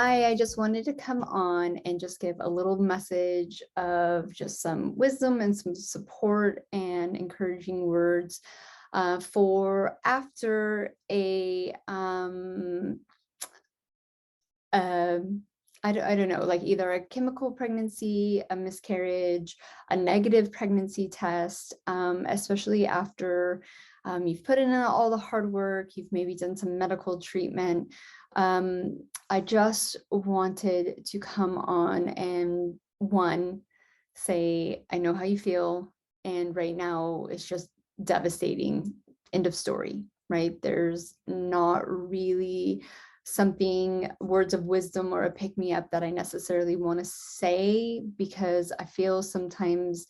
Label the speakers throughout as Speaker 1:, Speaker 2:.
Speaker 1: Hi, I just wanted to come on and just give a little message of just some wisdom and some support and encouraging words for after I don't know, like either a chemical pregnancy, a miscarriage, a negative pregnancy test, especially after you've put in all the hard work, you've maybe done some medical treatment. I just wanted to come on and say, I know how you feel, and right now it's just devastating. End of story, right? There's not really something, words of wisdom or a pick me up that I necessarily want to say, because I feel sometimes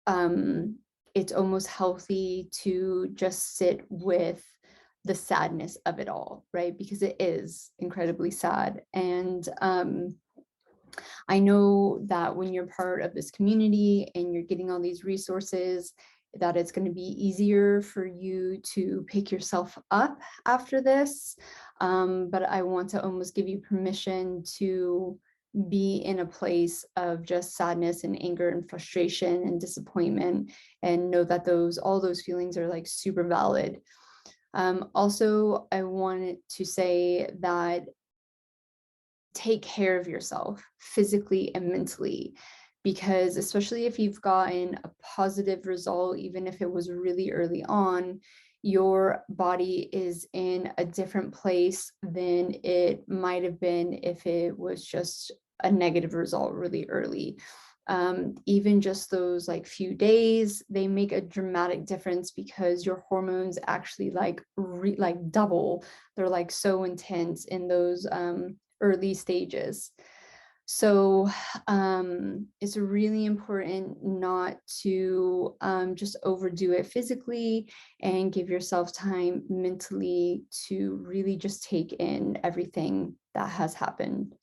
Speaker 1: it's almost healthy to just sit with the sadness of it all, right? Because it is incredibly sad. And I know that when you're part of this community and you're getting all these resources, that it's going to be easier for you to pick yourself up after this. But I want to almost give you permission to be in a place of just sadness and anger and frustration and disappointment, and know that all those feelings are like super valid. Also, I wanted to say that take care of yourself physically and mentally, because especially if you've gotten a positive result, even if it was really early on, your body is in a different place than it might have been if it was just a negative result really early. Even just those like few days, they make a dramatic difference, because your hormones actually like double. They're like so intense in those early stages. So it's really important not to just overdo it physically, and give yourself time mentally to really just take in everything that has happened.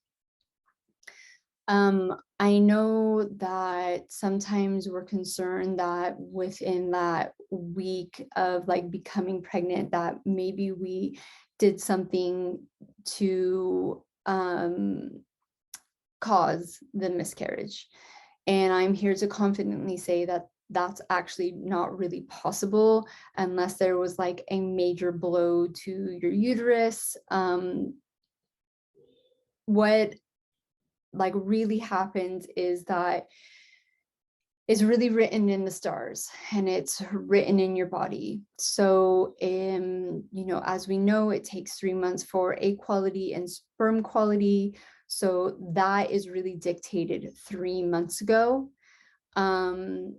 Speaker 1: I know that sometimes we're concerned that within that week of like becoming pregnant, that maybe we did something to cause the miscarriage. And I'm here to confidently say that that's actually not really possible unless there was like a major blow to your uterus. What like really happens is that it's really written in the stars, and it's written in your body. So as we know, it takes 3 months for egg quality and sperm quality. So that is really dictated 3 months ago. And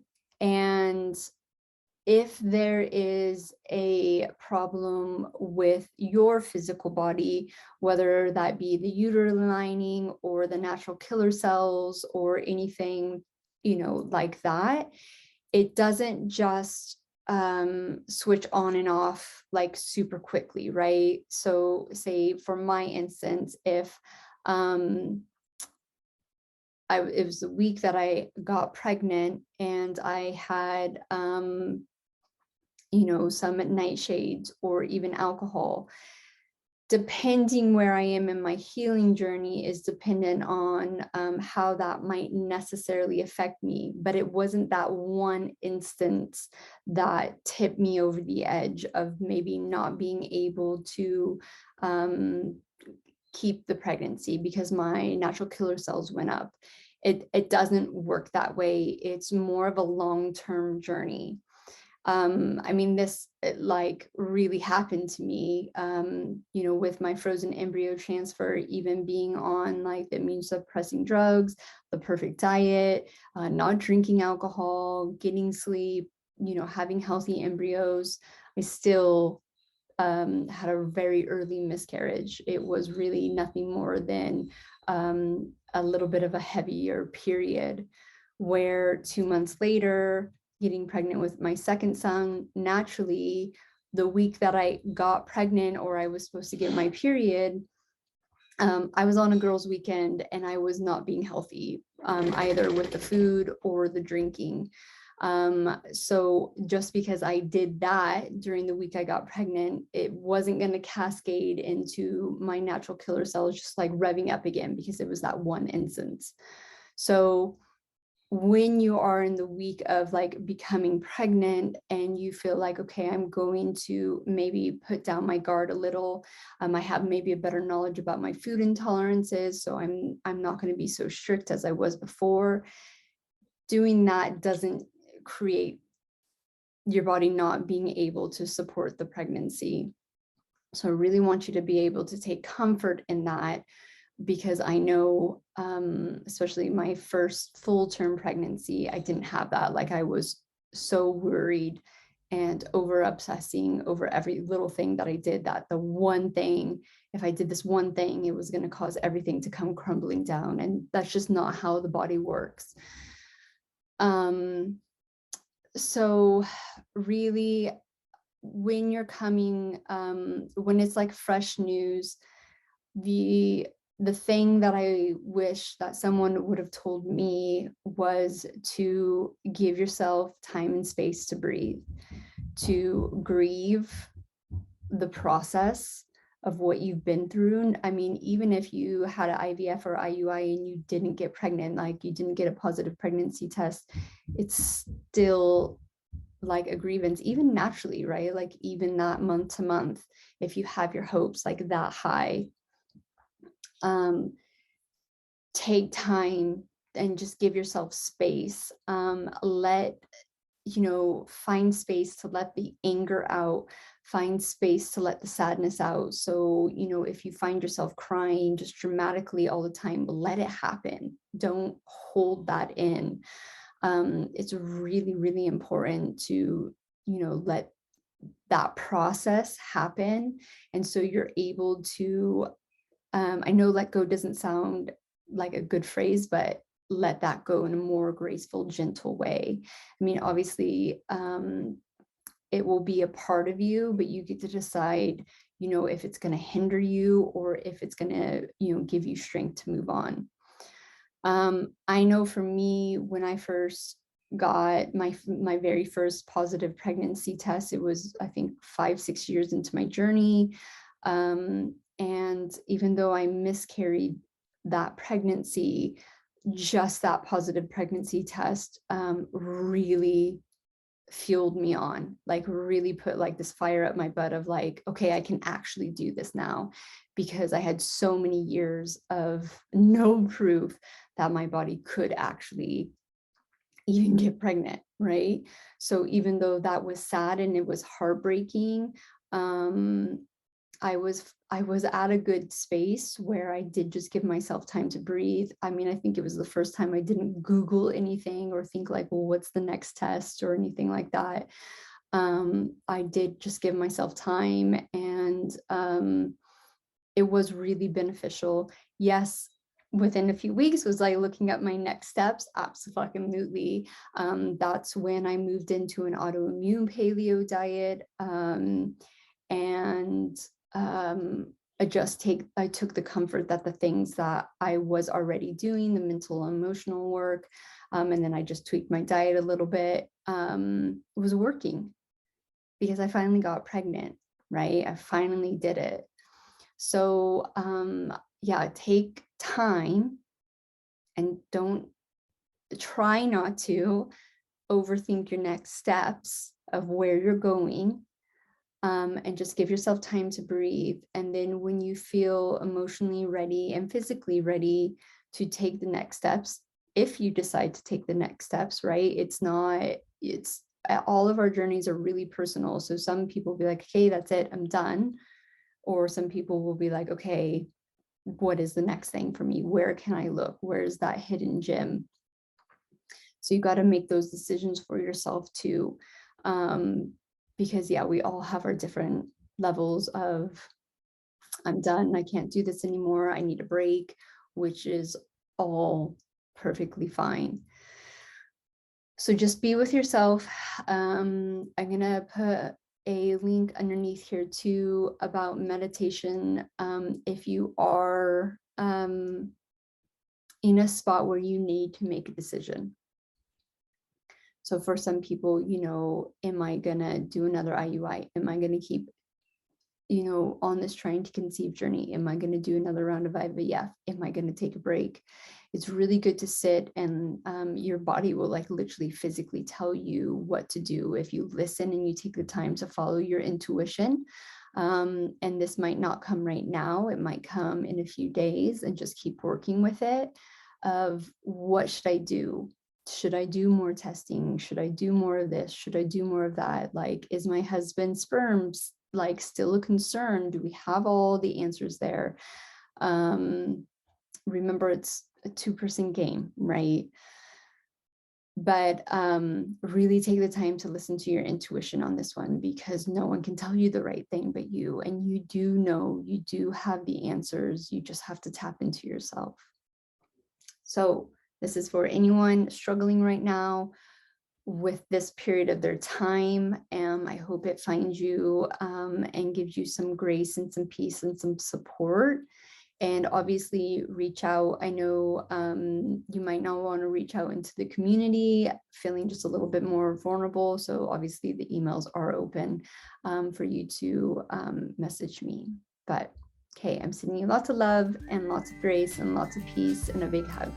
Speaker 1: if there is a problem with your physical body, whether that be the uterine lining or the natural killer cells or anything, like that, it doesn't just switch on and off like super quickly, right? So say for my instance, if it was the week that I got pregnant and I had some nightshades or even alcohol, depending where I am in my healing journey is dependent on how that might necessarily affect me. But it wasn't that one instance that tipped me over the edge of maybe not being able to keep the pregnancy because my natural killer cells went up. It doesn't work that way. It's more of a long-term journey. This like really happened to me, with my frozen embryo transfer, even being on like the immune suppressing drugs, the perfect diet, not drinking alcohol, getting sleep, having healthy embryos. I still had a very early miscarriage. It was really nothing more than a little bit of a heavier period, where 2 months later, getting pregnant with my second son, naturally, the week that I got pregnant or I was supposed to get my period, I was on a girls' weekend and I was not being healthy, either with the food or the drinking. So just because I did that during the week I got pregnant, it wasn't going to cascade into my natural killer cells just like revving up again because it was that one instance. So when you are in the week of like becoming pregnant and you feel like, okay, I'm going to maybe put down my guard a little. I have maybe a better knowledge about my food intolerances, so I'm not going to be so strict as I was before. Doing that doesn't create your body not being able to support the pregnancy. So I really want you to be able to take comfort in that, because I know, especially my first full-term pregnancy, I didn't have that. Like I was so worried and over obsessing over every little thing that I did, that the one thing, if I did this one thing, it was going to cause everything to come crumbling down. And that's just not how the body works. So really, when you're coming, when it's like fresh news, the thing that I wish that someone would have told me was to give yourself time and space to breathe, to grieve the process of what you've been through. I mean, even if you had an IVF or IUI and you didn't get pregnant, like you didn't get a positive pregnancy test, it's still like a grievance, even naturally, right? Like even that month to month, if you have your hopes like that high, take time and just give yourself space. Find space to let the anger out, find space to let the sadness out. So, if you find yourself crying just dramatically all the time, let it happen. Don't hold that in. It's really, really important to, let that process happen. And so you're able to, I know let go doesn't sound like a good phrase, but let that go in a more graceful, gentle way. I mean, obviously, it will be a part of you, but you get to decide, if it's going to hinder you or if it's going to, give you strength to move on. I know for me, when I first got my very first positive pregnancy test, it was, I think, 5-6 years into my journey. And even though I miscarried that pregnancy, just that positive pregnancy test really fueled me on, like really put like this fire up my butt of like, okay, I can actually do this now, because I had so many years of no proof that my body could actually even get pregnant, right? So even though that was sad and it was heartbreaking, I was at a good space where I did just give myself time to breathe. I mean, I think it was the first time I didn't Google anything or think like, well, what's the next test or anything like that. I did just give myself time, and it was really beneficial. Yes, within a few weeks was I looking at my next steps. Absolutely. That's when I moved into an autoimmune paleo diet. And I took the comfort that the things that I was already doing, the mental and emotional work, and then I just tweaked my diet a little bit, was working, because I finally got pregnant, right? I finally did it. So yeah, take time and try not to overthink your next steps of where you're going. And just give yourself time to breathe. And then when you feel emotionally ready and physically ready to take the next steps, if you decide to take the next steps, right? It's all of our journeys are really personal. So some people will be like, okay, that's it, I'm done. Or some people will be like, okay, what is the next thing for me? Where can I look? Where's that hidden gem? So you got to make those decisions for yourself too. Because yeah, we all have our different levels of, I'm done, I can't do this anymore, I need a break, which is all perfectly fine. So just be with yourself. I'm gonna put a link underneath here too about meditation. If you are in a spot where you need to make a decision. So for some people, am I gonna do another IUI? Am I gonna keep, on this trying to conceive journey? Am I gonna do another round of IVF? Am I gonna take a break? It's really good to sit, and your body will like literally physically tell you what to do if you listen and you take the time to follow your intuition. And this might not come right now, it might come in a few days, and just keep working with it of what should I do? Should I do more testing? Should I do more of this? Should I do more of that? Like, is my husband's sperms like still a concern? Do we have all the answers there? Remember, it's a two-person game, right? But really take the time to listen to your intuition on this one, because no one can tell you the right thing but you. And you do know, you do have the answers. You just have to tap into yourself. So this is for anyone struggling right now with this period of their time. And I hope it finds you and gives you some grace and some peace and some support. And obviously reach out. I know you might not want to reach out into the community, feeling just a little bit more vulnerable. So obviously the emails are open for you to message me. But okay, I'm sending you lots of love and lots of grace and lots of peace and a big hug.